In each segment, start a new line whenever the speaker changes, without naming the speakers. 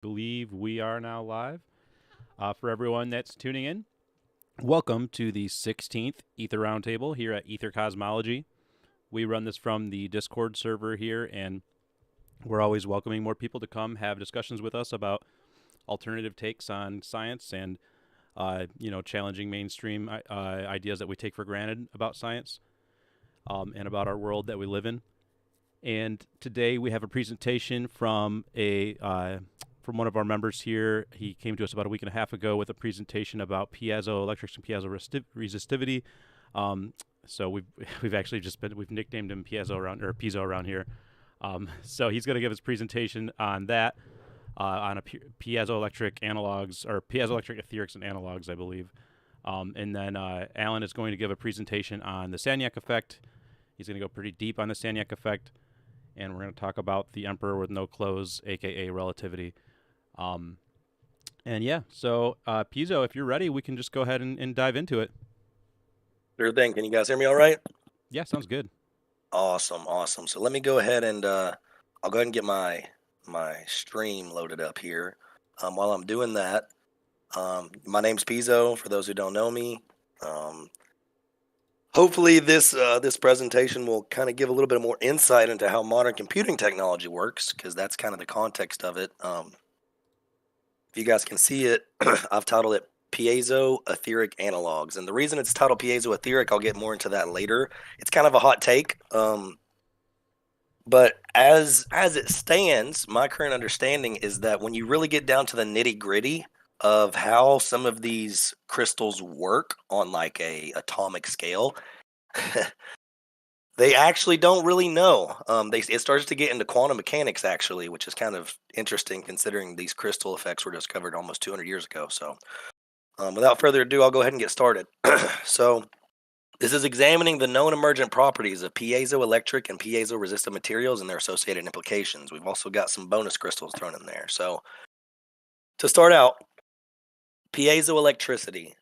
believe we are now live. For everyone that's tuning in, welcome to the 16th Æther Roundtable here at Æther Cosmology. We run this from the Discord server here, and we're always welcoming more people to come have discussions with us about alternative takes on science and, challenging mainstream ideas that we take for granted about science and about our world that we live in. And today we have a presentation from from one of our members here. He came to us about a week and a half ago with a presentation about piezoelectrics and piezo resistivity. So we've actually we've nicknamed him Piezo around here. So he's going to give his presentation on that, on piezoelectric analogs or piezoelectric etherics and analogs, I believe. And then Alan is going to give a presentation on the Sagnac effect. He's going to go pretty deep on the Sagnac effect, and we're going to talk about the Emperor with no clothes, aka relativity. So Piezo, if you're ready, we can just go ahead and dive into it.
Sure thing. Can you guys hear me all right?
Yeah, sounds good.
Awesome. So let me go ahead and I'll go ahead and get my stream loaded up here. While I'm doing that, my name's Piezo. For those who don't know me, hopefully this presentation will kind of give a little bit more insight into how modern computing technology works, because that's kind of the context of it. If you guys can see it, I've titled it Piezoetheric Analogs. And the reason it's titled Piezoetheric, I'll get more into that later. It's kind of a hot take. But as it stands, my current understanding is that when you really get down to the nitty-gritty of how some of these crystals work on like a atomic scale, they actually don't really know. It starts to get into quantum mechanics, actually, which is kind of interesting considering these crystal effects were discovered almost 200 years ago. So without further ado, I'll go ahead and get started. So this is examining the known emergent properties of piezoelectric and piezo-resistant materials and their associated implications. We've also got some bonus crystals thrown in there. So to start out, piezoelectricity.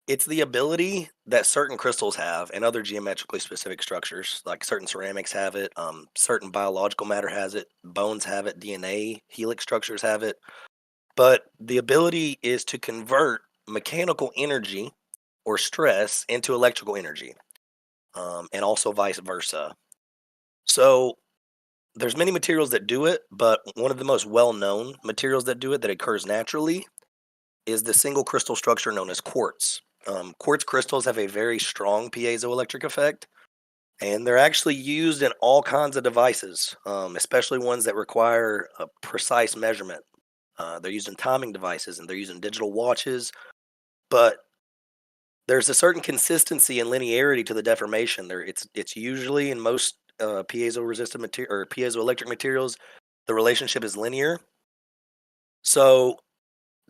It's the ability that certain crystals have and other geometrically specific structures, like certain ceramics have it, certain biological matter has it, bones have it, DNA, helix structures have it. But the ability is to convert mechanical energy or stress into electrical energy, and also vice versa. So there's many materials that do it, but one of the most well-known materials that do it that occurs naturally is the single crystal structure known as quartz. Quartz crystals have a very strong piezoelectric effect, and they're actually used in all kinds of devices, especially ones that require a precise measurement. They're used in timing devices and they're used in digital watches, but there's a certain consistency and linearity to the deformation. It's usually in most piezo-resistant material or piezoelectric materials, the relationship is linear. So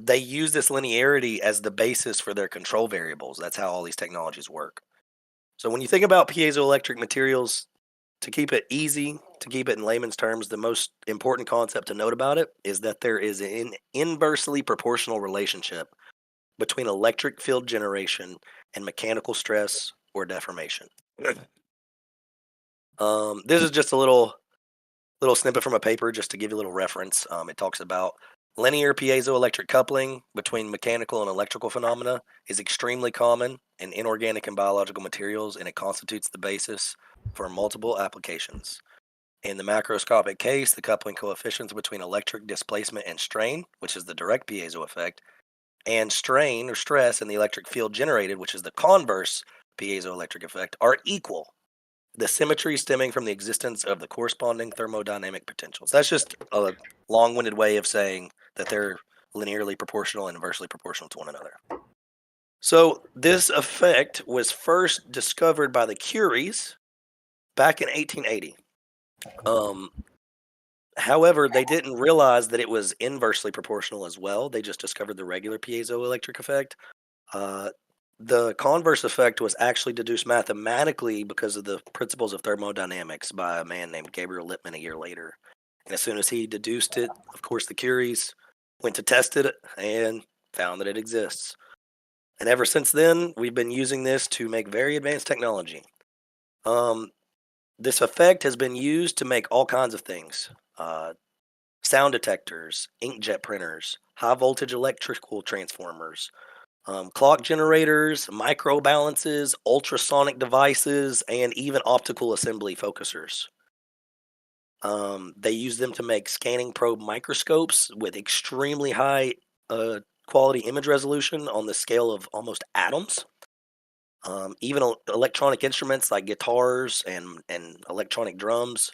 they use this linearity as the basis for their control variables. That's how all these technologies work. So when you think about piezoelectric materials, to keep it easy, to keep it in layman's terms, the most important concept to note about it is that there is an inversely proportional relationship between electric field generation and mechanical stress or deformation. This is just a little snippet from a paper just to give you a little reference. It talks about linear piezoelectric coupling between mechanical and electrical phenomena is extremely common in inorganic and biological materials, and it constitutes the basis for multiple applications. In the macroscopic case, the coupling coefficients between electric displacement and strain, which is the direct piezo effect, and strain or stress in the electric field generated, which is the converse piezoelectric effect, are equal. The symmetry stemming from the existence of the corresponding thermodynamic potentials. That's just a long-winded way of saying that they're linearly proportional and inversely proportional to one another. So this effect was first discovered by the Curies back in 1880. However, they didn't realize that it was inversely proportional as well. They just discovered the regular piezoelectric effect. The converse effect was actually deduced mathematically because of the principles of thermodynamics by a man named Gabriel Lippmann a year later. And as soon as he deduced it, of course, the Curies went to test it and found that it exists. And ever since then, we've been using this to make very advanced technology. This effect has been used to make all kinds of things. sound detectors, inkjet printers, high voltage electrical transformers, clock generators, micro balances, ultrasonic devices, and even optical assembly focusers. They use them to make scanning probe microscopes with extremely high quality image resolution on the scale of almost atoms. Even electronic instruments like guitars and electronic drums,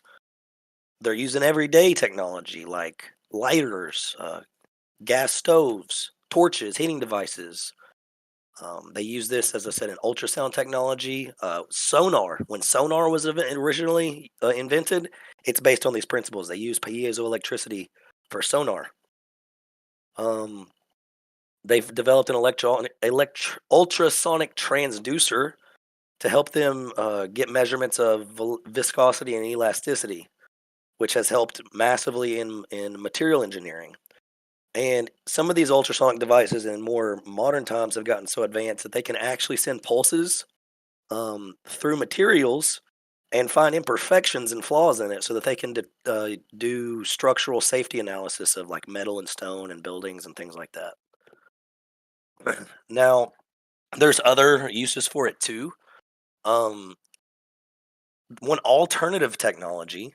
they're using everyday technology like lighters, gas stoves, torches, heating devices. They use this, as I said, in ultrasound technology. Sonar, when sonar was originally invented, it's based on these principles. They use piezoelectricity for sonar. Um, they've developed an ultrasonic transducer to help them get measurements of viscosity and elasticity, which has helped massively in material engineering. And some of these ultrasonic devices in more modern times have gotten so advanced that they can actually send pulses through materials and find imperfections and flaws in it so that they can do structural safety analysis of like metal and stone and buildings and things like that. Now, there's other uses for it too. Um, One alternative technology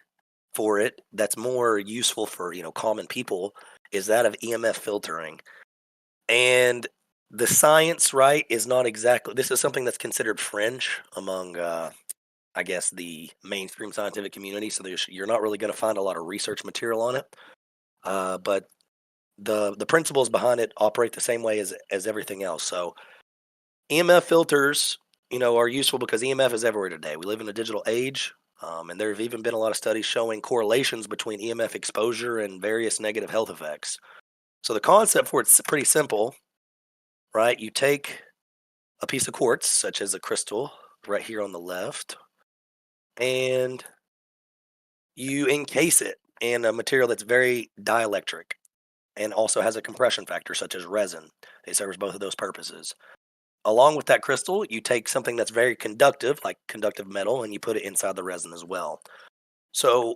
for it that's more useful for common people is that of EMF filtering. And the science, right, is not exactly. This is something that's considered fringe among, I guess, the mainstream scientific community. So you're not really going to find a lot of research material on it. But the principles behind it operate the same way as everything else. So EMF filters, are useful because EMF is everywhere today. We live in a digital age. And there have even been a lot of studies showing correlations between EMF exposure and various negative health effects. So the concept for it's pretty simple, right? You take a piece of quartz, such as a crystal right here on the left, and you encase it in a material that's very dielectric and also has a compression factor, such as resin. It serves both of those purposes. Along with that crystal, you take something that's very conductive, like conductive metal, and you put it inside the resin as well. So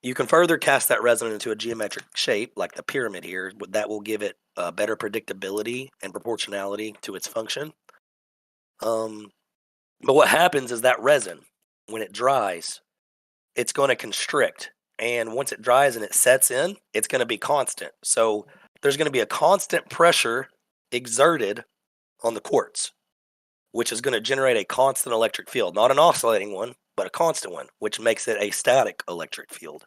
you can further cast that resin into a geometric shape, like the pyramid here. That will give it better predictability and proportionality to its function. Um, but what happens is that resin, when it dries, it's going to constrict. And once it dries and it sets in, it's going to be constant. So there's going to be a constant pressure exerted on the quartz, which is going to generate a constant electric field, not an oscillating one, but a constant one, which makes it a static electric field.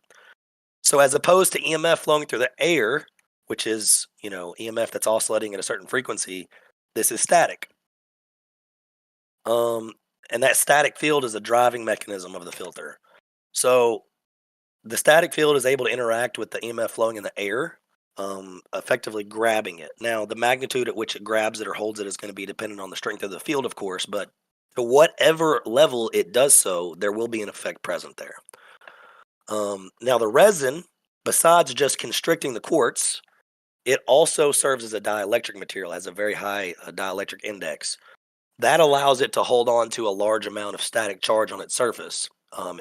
So as opposed to EMF flowing through the air, which is, EMF that's oscillating at a certain frequency, this is static. And that static field is a driving mechanism of the filter. So the static field is able to interact with the EMF flowing in the air, effectively grabbing it. Now, the magnitude at which it grabs it or holds it is going to be dependent on the strength of the field, of course, but to whatever level it does so, there will be an effect present there. Now, the resin, besides just constricting the quartz, it also serves as a dielectric material, has a very high dielectric index. That allows it to hold on to a large amount of static charge on its surface.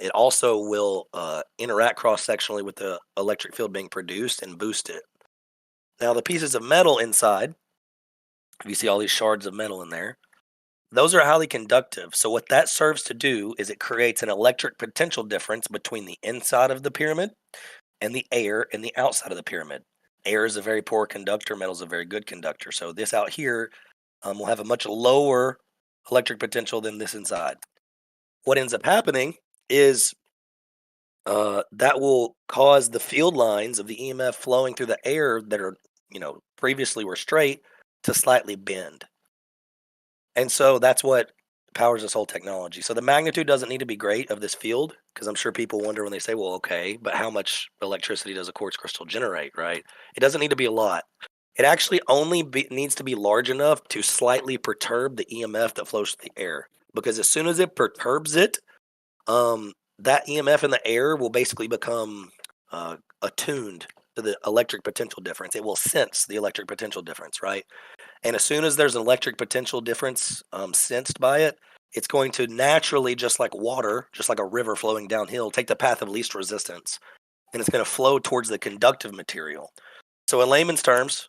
It also will interact cross-sectionally with the electric field being produced and boost it. Now, the pieces of metal inside, you see all these shards of metal in there, those are highly conductive. So what that serves to do is it creates an electric potential difference between the inside of the pyramid and the air in the outside of the pyramid. Air is a very poor conductor, metal is a very good conductor. So this out here will have a much lower electric potential than this inside. What ends up happening is that will cause the field lines of the EMF flowing through the air that are, previously were straight to slightly bend. And so that's what powers this whole technology. So the magnitude doesn't need to be great of this field, because I'm sure people wonder when they say, well, okay, but how much electricity does a quartz crystal generate, right? It doesn't need to be a lot. It actually only needs to be large enough to slightly perturb the EMF that flows through the air. Because as soon as it perturbs it, that EMF in the air will basically become attuned to the electric potential difference. It will sense the electric potential difference, right? And as soon as there's an electric potential difference sensed by it, it's going to naturally, just like water, just like a river flowing downhill, take the path of least resistance. and it's going to flow towards the conductive material. So in layman's terms,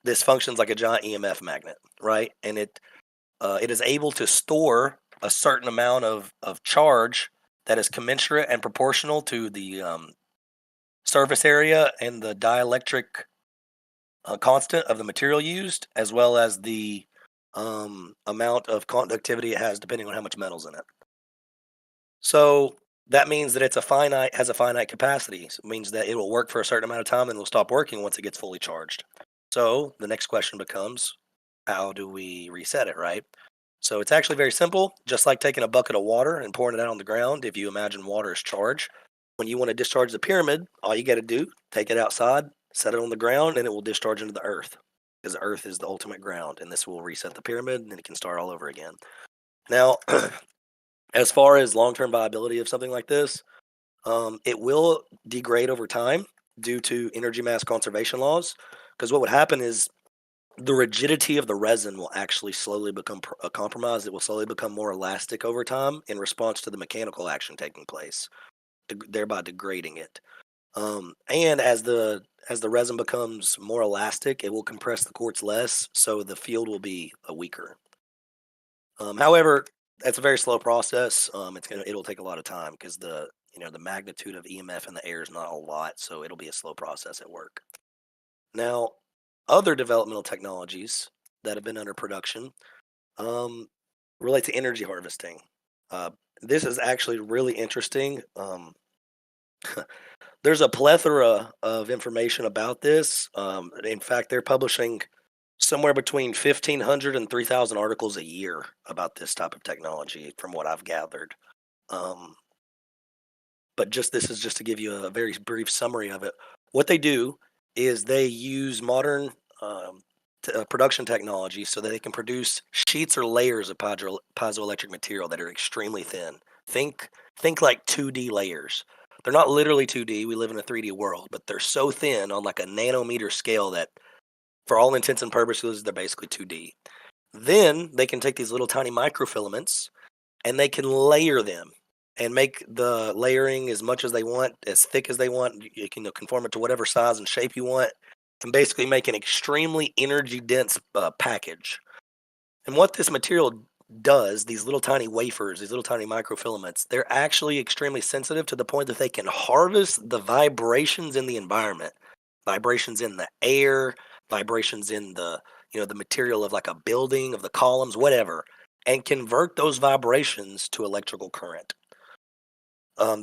this functions like a giant EMF magnet, right? And it is able to store a certain amount of charge that is commensurate and proportional to the surface area and the dielectric constant of the material used, as well as the amount of conductivity it has, depending on how much metal's in it. So that means that has a finite capacity. So it means that it will work for a certain amount of time and will stop working once it gets fully charged. So the next question becomes, how do we reset it, right? So it's actually very simple, just like taking a bucket of water and pouring it out on the ground. If you imagine water is charged, when you want to discharge the pyramid, all you got to do, take it outside, set it on the ground, and it will discharge into the earth, because the earth is the ultimate ground, and this will reset the pyramid, and it can start all over again. Now, as far as long-term viability of something like this, it will degrade over time due to energy mass conservation laws, because what would happen is the rigidity of the resin will actually slowly become compromised. It will slowly become more elastic over time in response to the mechanical action taking place, thereby degrading it. And as the resin becomes more elastic, it will compress the quartz less, so the field will be weaker. However, that's a very slow process. It'll take a lot of time because the magnitude of EMF in the air is not a lot, so it'll be a slow process at work. Now, other developmental technologies that have been under production relate to energy harvesting. This is actually really interesting. There's a plethora of information about this. In fact, they're publishing somewhere between 1,500 and 3,000 articles a year about this type of technology, from what I've gathered. But this is just to give you a very brief summary of it. What they do is they use modern production technology so that they can produce sheets or layers of piezoelectric material that are extremely thin. Think like 2D layers. They're not literally 2D. We live in a 3D world, but they're so thin on like a nanometer scale that, for all intents and purposes, they're basically 2D. Then they can take these little tiny microfilaments and they can layer them and make the layering as much as they want, as thick as they want. You can conform it to whatever size and shape you want, and basically make an extremely energy dense package. And what this material does, these little tiny wafers, these little tiny microfilaments, they're actually extremely sensitive to the point that they can harvest the vibrations in the environment, vibrations in the air, vibrations in the material of like a building, of the columns, whatever, and convert those vibrations to electrical current.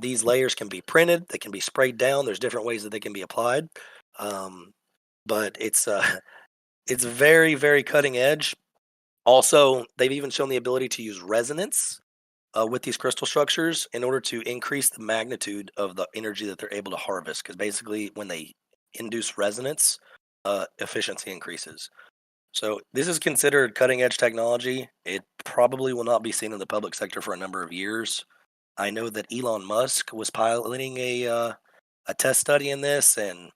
These layers can be printed, they can be sprayed down. There's different ways that they can be applied, but it's very, very cutting edge. Also, they've even shown the ability to use resonance with these crystal structures in order to increase the magnitude of the energy that they're able to harvest. Because basically, when they induce resonance, efficiency increases. So this is considered cutting edge technology. It probably will not be seen in the public sector for a number of years. I know that Elon Musk was piloting a test study in this, and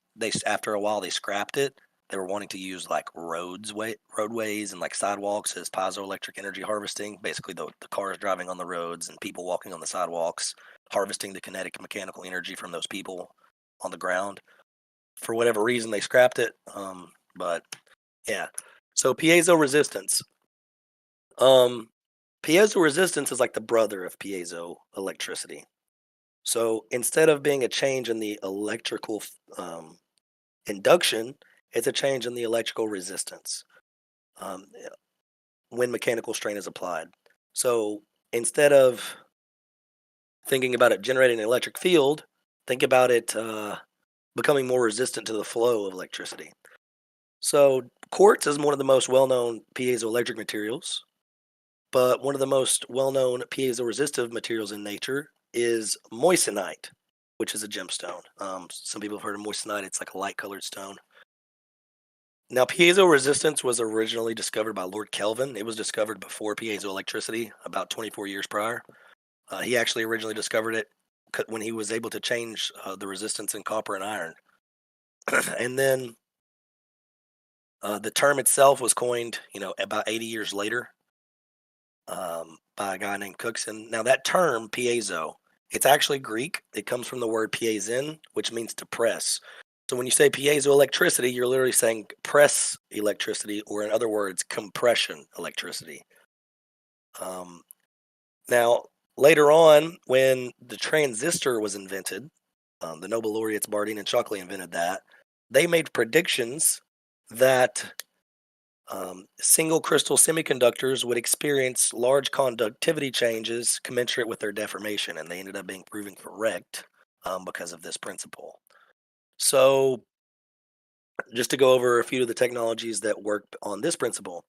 after a while they scrapped it. They were wanting to use like roadways and like sidewalks as piezoelectric energy harvesting. Basically, the cars driving on the roads and people walking on the sidewalks, harvesting the kinetic mechanical energy from those people on the ground. For whatever reason, they scrapped it. But yeah, so piezo resistance. Piezo resistance is like the brother of piezo electricity. So instead of being a change in the electrical induction, it's a change in the electrical resistance um, when mechanical strain is applied. So instead of thinking about it generating an electric field, think about it becoming more resistant to the flow of electricity. So quartz is one of the most well-known piezoelectric materials, but one of the most well-known piezo-resistive materials in nature is moissanite, which is a gemstone. Some people have heard of moissanite. It's like a light-colored stone. Now, piezo resistance was originally discovered by Lord Kelvin. It was discovered before piezoelectricity, about 24 years prior. He actually originally discovered it when he was able to change the resistance in copper and iron. And then the term itself was coined, about 80 years later by a guy named Cookson. Now, that term, piezo, It's actually Greek. It comes from the word piezin, which means to press. So when you say piezoelectricity, you're literally saying press electricity, or in other words, compression electricity. Um, Now, later on, when the transistor was invented, the Nobel laureates Bardeen and Shockley invented that. They made predictions that single crystal semiconductors would experience large conductivity changes commensurate with their deformation, and they ended up being proven correct because of this principle. So, just to go over a few of the technologies that work on this principle,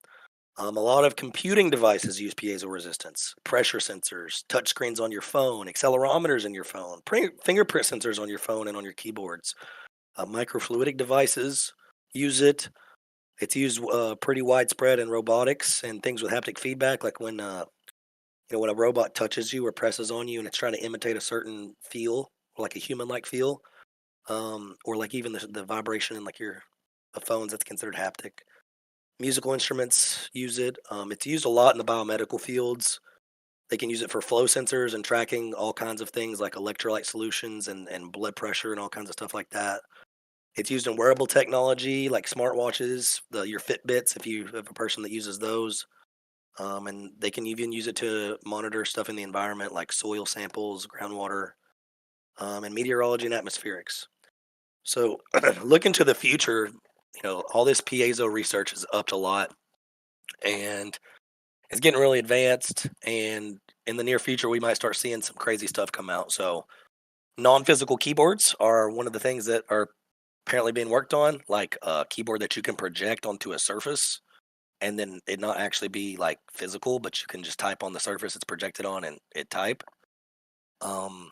a lot of computing devices use piezo resistance, pressure sensors, touchscreens on your phone, accelerometers in your phone, fingerprint sensors on your phone and on your keyboards. Microfluidic devices use it. It's used pretty widespread in robotics and things with haptic feedback, like when when a robot touches you or presses on you and it's trying to imitate a certain feel, like a human-like feel, or like even the vibration in like your phones. That's considered haptic. Musical instruments use it. It's used a lot in the biomedical fields. They can use it for flow sensors and tracking all kinds of things like electrolyte solutions and blood pressure and all kinds of stuff like that. It's used in wearable technology like smartwatches, your Fitbits, if you have a person that uses those. And they can even use it to monitor stuff in the environment like soil samples, groundwater, and meteorology and atmospherics. So, looking to the future, all this piezo research is upped a lot, and it's getting really advanced. And in the near future, we might start seeing some crazy stuff come out. So, non-physical keyboards are one of the things that are apparently being worked on, like a keyboard that you can project onto a surface, and then it not actually be like physical, but you can just type on the surface it's projected on and it type. Um,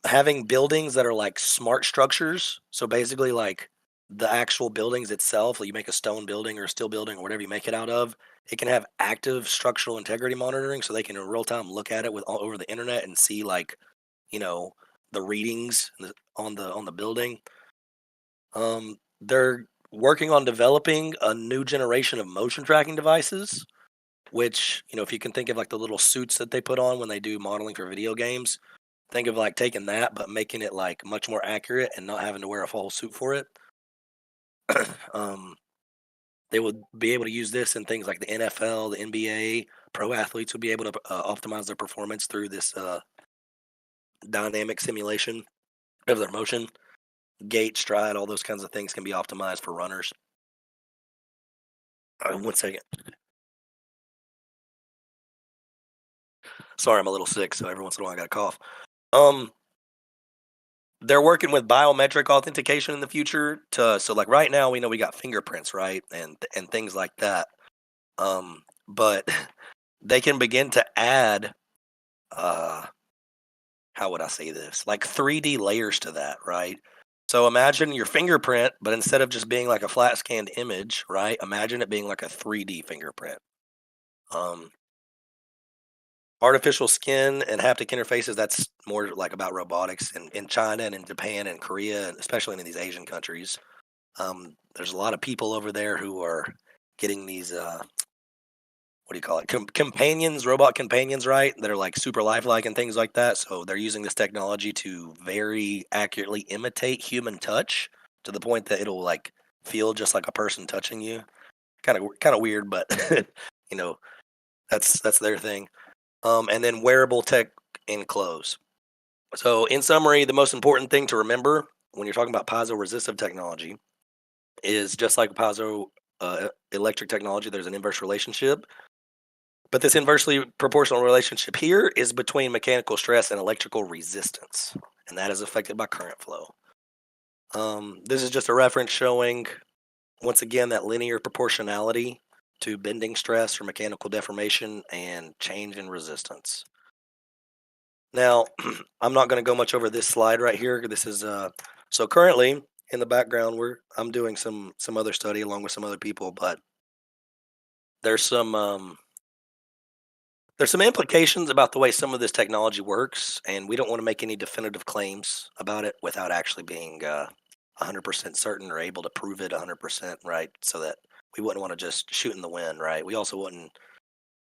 Having buildings that are like smart structures. So basically, like the actual buildings itself, like you make a stone building or a steel building or whatever you make it out of, it can have active structural integrity monitoring, so they can in real time look at it with all over the internet and see like you know the readings on the building. They're working on developing a new generation of motion tracking devices, which if you can think of like the little suits that they put on when they do modeling for video games. Think of like taking that, but making it like much more accurate and not having to wear a full suit for it. um, they would be able to use this in things like the NFL, the NBA. Pro athletes would be able to optimize their performance through this dynamic simulation of their motion. Gait, stride, all those kinds of things can be optimized for runners. 1 second. Sorry, I'm a little sick, so every once in a while I got a cough. Um, they're working with biometric authentication in the future so like right now we know we got fingerprints, right? And things like that. But they can begin to add uh how would I say this? Like 3D layers to that, right? So imagine your fingerprint, but instead of just being like a flat scanned image, right? Imagine it being like a 3D fingerprint. Um Artificial skin and haptic interfaces, that's more like about robotics in China and in Japan and Korea, and especially in these Asian countries. There's a lot of people over there who are getting these what do you call it? Companions, robot companions, right? That are like super lifelike and things like that. So they're using this technology to very accurately imitate human touch to the point that it'll like feel just like a person touching you. Kind of weird, but you know that's their thing. And then wearable tech in clothes. So in summary, the most important thing to remember when you're talking about piezo resistive technology is just like piezo electric technology. There's an inverse relationship. But this inversely proportional relationship here is between mechanical stress and electrical resistance, and that is affected by current flow. This is just a reference showing, once again, that linear proportionality to bending stress or mechanical deformation and change in resistance. Now, I'm not going to go much over this slide right here. This is so currently in the background, I'm doing some other study along with some other people, but there's some there's some implications about the way some of this technology works, and we don't want to make any definitive claims about it without actually being 100% certain or able to prove it 100%, right? So that we wouldn't want to just shoot in the wind, right? We also wouldn't,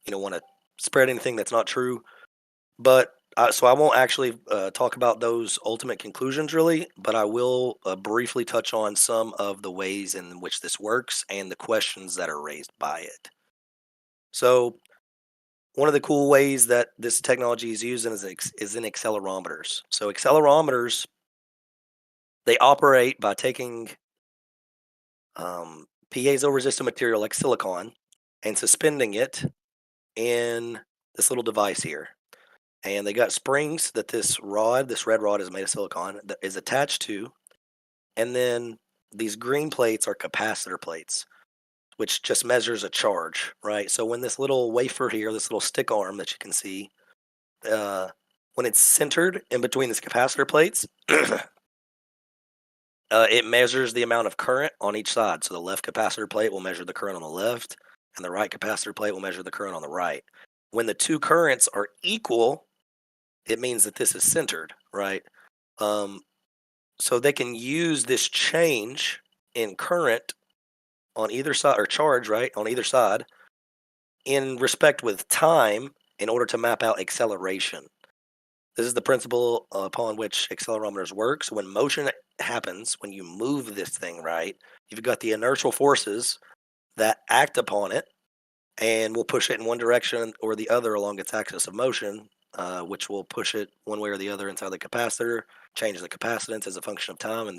want to spread anything that's not true. But so I won't actually talk about those ultimate conclusions really, but I will briefly touch on some of the ways in which this works and the questions that are raised by it. So one of the cool ways that this technology is used is in accelerometers. So accelerometers, they operate by taking piezo-resistant material like silicon and suspending it in this little device here. And they got springs that this red rod is made of silicon, that is attached to, and then these green plates are capacitor plates, which just measures a charge, right? So when this little wafer here, this little stick arm that you can see, uh, when it's centered in between these capacitor plates, it measures the amount of current on each side. So the left capacitor plate will measure the current on the left, and the right capacitor plate will measure the current on the right. When the two currents are equal, it means that this is centered, right? Um, so they can use this change in current on either side, or charge, right, on either side, in respect with time in order to map out acceleration. This is the principle upon which accelerometers work. So when motion happens, when you move this thing, right, you've got the inertial forces that act upon it and will push it in one direction or the other along its axis of motion, which will push it one way or the other inside the capacitor, change the capacitance as a function of time, and